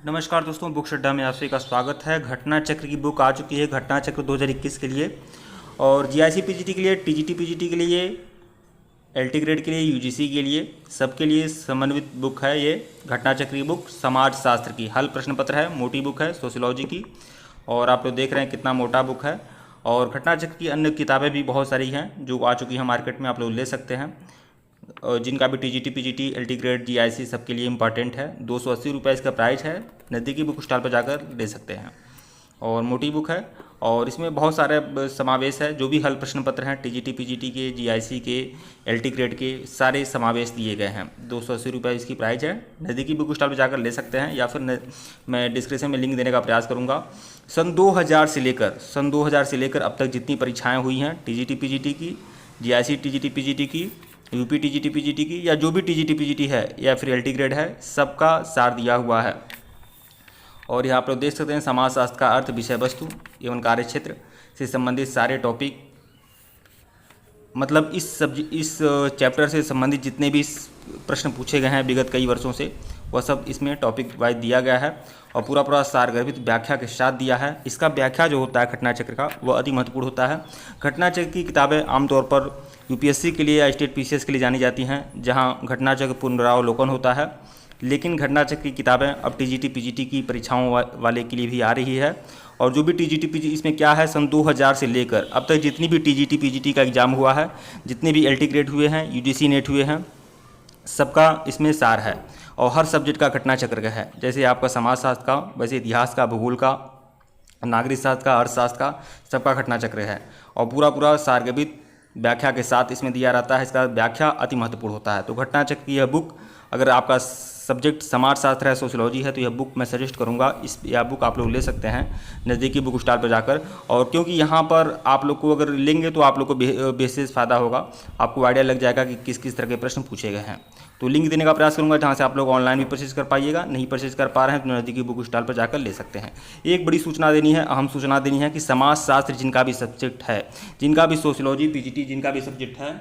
नमस्कार दोस्तों, बुक अड्डा में आप सभी का स्वागत है। घटना चक्र की बुक आ चुकी है, घटना चक्र 2021 के लिए और जीआईसी पीजीटी के लिए, टीजीटी पीजीटी के लिए, एलटी ग्रेड के लिए, यूजीसी के लिए, सबके लिए समन्वित बुक है ये घटना चक्र की बुक। समाज शास्त्र की हल प्रश्न पत्र है, मोटी बुक है सोशियोलॉजी की। और आप लोग देख रहे हैं कितना मोटा बुक है। और घटना चक्र की अन्य किताबें भी बहुत सारी हैं जो आ चुकी हैं मार्केट में, आप लोग ले सकते हैं। और जिनका भी TGT PGT LT grade GIC सबके लिए इंपॉर्टेंट है। 280 रुपये इसका प्राइस है, नज़दीकी बुक स्टॉल पर जाकर ले सकते हैं। और मोटी बुक है और इसमें बहुत सारे समावेश है, जो भी हल प्रश्न पत्र हैं टीजीटी पीजीटी के, जीआईसी के, एलटी ग्रेड के, सारे समावेश दिए गए हैं। 280 रुपये इसकी प्राइस है, नज़दीकी बुक स्टॉल पर जाकर ले सकते हैं या फिर मैं डिस्क्रिप्शन में लिंक देने का प्रयास करूँगा। सन 2000 से लेकर अब तक जितनी परीक्षाएँ हुई हैं टीजीटी पीजीटी की, जीआईसी टीजीटी पीजीटी की, यूपी टीजीटी पीजीटी की, या जो भी टीजीटी पीजीटी है या फिर एलटी ग्रेड है, सबका सार दिया हुआ है। और यहाँ आप लोग देख सकते हैं समाज शास्त्र का अर्थ, विषय वस्तु एवं कार्य क्षेत्र से संबंधित सारे टॉपिक, मतलब इस चैप्टर से संबंधित जितने भी प्रश्न पूछे गए हैं विगत कई वर्षों से, वह सब इसमें टॉपिक वाइज दिया गया है और पूरा सारगर्भित व्याख्या के साथ दिया है। इसका व्याख्या जो होता है घटना चक्र का, वह अति महत्वपूर्ण होता है। घटना चक्र की किताबें आमतौर पर यूपीएससी के लिए या स्टेट पीसीएस के लिए जानी जाती हैं, जहां घटना चक्र पुनरावलोकन होता है। लेकिन घटना चक्र की किताबें अब टीजीटी पीजीटी की परीक्षाओं वाले के लिए भी आ रही है। और जो भी टीजीटी पीजीटी, इसमें क्या है, सन 2000 से लेकर अब तक जितनी भी टीजीटी पीजीटी का एग्ज़ाम हुआ है, जितने भी एलटी ग्रेड हुए हैं, यूजीसी नेट हुए हैं, सबका इसमें सार है। और हर सब्जेक्ट का घटना चक्र का है, जैसे आपका समाज शास्त्र का, वैसे इतिहास का, भूगोल का, नागरिक शास्त्र का, अर्थशास्त्र का, सबका घटना चक्र है। और पूरा सारगर्भित व्याख्या के साथ इसमें दिया रहता है। इसका व्याख्या अति महत्वपूर्ण होता है। तो घटना चक्र की यह बुक, अगर आपका सब्जेक्ट समाज शास्त्र है, सोशियोलॉजी है, तो यह बुक मैं सजेस्ट करूंगा। यह बुक आप लोग ले सकते हैं नज़दीकी बुक स्टॉल पर जाकर। और क्योंकि यहाँ पर आप लोग को अगर लेंगे तो आप लोग को बेसिस फ़ायदा होगा, आपको आइडिया लग जाएगा कि किस किस तरह के प्रश्न पूछे गए हैं। तो लिंक देने का प्रयास करूंगा जहाँ से आप लोग ऑनलाइन भी परचेज कर पाइएगा। नहीं परचेज कर पा रहे हैं तो नज़दीकी बुक स्टॉल पर जाकर ले सकते हैं। एक बड़ी सूचना देनी है, अहम सूचना देनी है कि समाज शास्त्र जिनका भी सब्जेक्ट है, जिनका भी सोशियोलॉजी पीजीटी जिनका भी सब्जेक्ट है,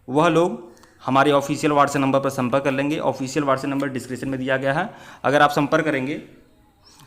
वह लोग हमारे ऑफिशियल व्हाट्सएप नंबर पर संपर्क कर लेंगे। ऑफिशियल व्हाट्सएप नंबर डिस्क्रिप्शन में दिया गया है। अगर आप संपर्क करेंगे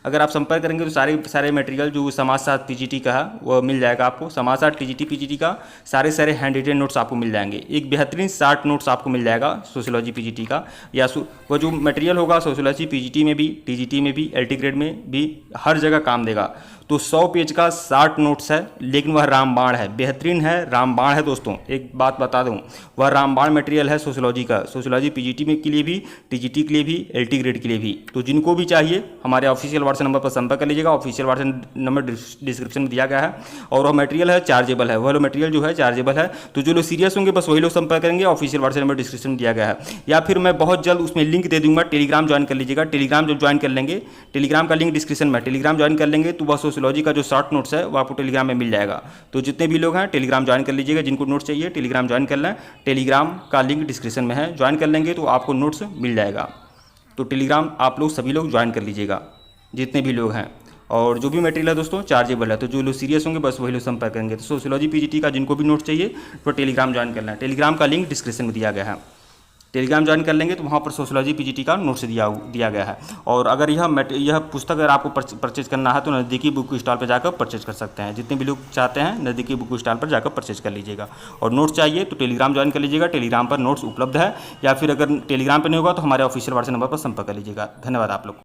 तो सारे मटेरियल जो समाज शास्त्र पीजीटी का है वो मिल जाएगा आपको। समाज शास्त्र टीजीटी पीजीटी का सारे हैंड रिटेन नोट्स आपको मिल जाएंगे। एक बेहतरीन 60 नोट्स आपको मिल जाएगा सोशियोलॉजी पीजीटी का, या वो जो मटेरियल होगा सोशियोलॉजी पीजीटी में भी, टीजीटी में भी, एलटी ग्रेड में भी, हर जगह काम देगा। तो 100 पेज का 60 नोट्स है, लेकिन वह रामबाण है, बेहतरीन है, रामबाण है दोस्तों। एक बात बता दूं, वह रामबाण मटेरियल है सोशियोलॉजी का, सोशियोलॉजी पीजीटी में के लिए भी, टीजीटी के लिए भी, एलटी ग्रेड के लिए भी। तो जिनको भी चाहिए हमारे ऑफिशियल व्हाट्सएप नंबर पर संपर्क कर लीजिएगा। ऑफिशियल व्हाट्सएप नंबर डिस्क्रिप्शन में दिया गया है। और वह मटेरियल है चार्जेबल है, वह मटेरियल जो है चार्जेबल है। तो जो लोग सीरियस होंगे बस वही लोग संपर्क करेंगे। ऑफिशियल व्हाट्सएप नंबर डिस्क्रिप्शन में दिया गया है, या फिर मैं बहुत जल्द उसमें लिंक दे दूंगा। टेलीग्राम ज्वाइन कर लीजिएगा। टेलीग्राम जब ज्वाइन कर लेंगे, टेलीग्राम का लिंक डिस्क्रिप्शन में, टेलीग्राम ज्वाइन कर लेंगे तो वह सोशियोलॉजी का जो शॉर्ट नोट्स है वो आपको टेलीग्राम में मिल जाएगा। तो जितने भी लोग हैं टेलीग्राम ज्वाइन कर लीजिएगा। जिनको नोट्स चाहिए टेलीग्राम ज्वाइन कर लें, टेलीग्राम का लिंक डिस्क्रिप्शन में है, ज्वाइन कर लेंगे तो आपको नोट्स मिल जाएगा। तो टेलीग्राम आप लोग सभी लोग ज्वाइन कर लीजिएगा जितने भी लोग हैं। और जो भी मटेरियल है दोस्तों चार्जेबल है, तो जो लोग सीरियस होंगे बस वही लोग संपर्क करेंगे। तो सोशियोलॉजी पीजीटी का जिनको भी नोट्स चाहिए तो टेलीग्राम ज्वाइन करना है। टेलीग्राम का लिंक डिस्क्रिप्शन में दिया गया है। टेलीग्राम ज्वाइन कर लेंगे तो वहाँ पर सोशियोलॉजी पीजीटी का नोट्स दिया गया है। और अगर यह पुस्तक अगर आपको परचेज करना है तो नज़दीकी बुक स्टॉल पर जाकर परचेज कर सकते हैं। जितने भी लोग चाहते हैं नज़दीकी बुक स्टॉल पर जाकर परचेज कर लीजिएगा। और नोट्स चाहिए तो टेलीग्राम ज्वाइन कर लीजिएगा। टेलीग्राम पर नोट्स उपलब्ध है, या फिर अगर टेलीग्राम पर नहीं होगा तो हमारे ऑफिशियल व्हाट्सएप नंबर पर संपर्क कर लीजिएगा। धन्यवाद आप लोग।